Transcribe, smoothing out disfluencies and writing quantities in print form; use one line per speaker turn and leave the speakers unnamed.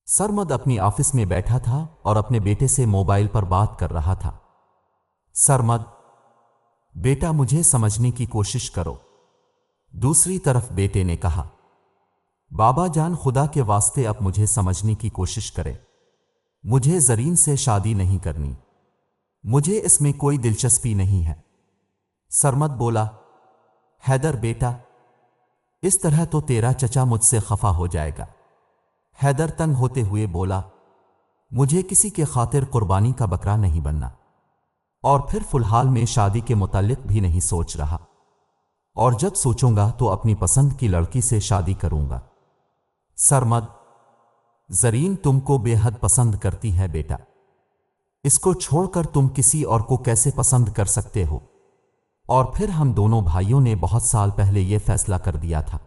सरमद अपनी ऑफिस में बैठा था और अपने बेटे से मोबाइल पर बात कर रहा था। सरमद, बेटा मुझे समझने की कोशिश करो। दूसरी तरफ बेटे ने कहा, बाबा जान खुदा के वास्ते अब मुझे समझने की कोशिश करें। मुझे जरीन से शादी नहीं करनी। मुझे इसमें कोई दिलचस्पी नहीं है। सरमद बोला, हैदर बेटा, इस तरह तो तेरा चचा मुझसे खफा हो जाएगा। हैदर तंग होते हुए बोला, मुझे किसी के खातिर कुर्बानी का बकरा नहीं बनना और फिर फिलहाल में शादी के मुतालिक भी नहीं सोच रहा, और जब सोचूंगा तो अपनी पसंद की लड़की से शादी करूंगा। सरमद, जरीन तुमको बेहद पसंद करती है बेटा। इसको छोड़कर तुम किसी और को कैसे पसंद कर सकते हो? और फिर हम दोनों भाइयों ने बहुत साल पहले यह फैसला कर दिया था।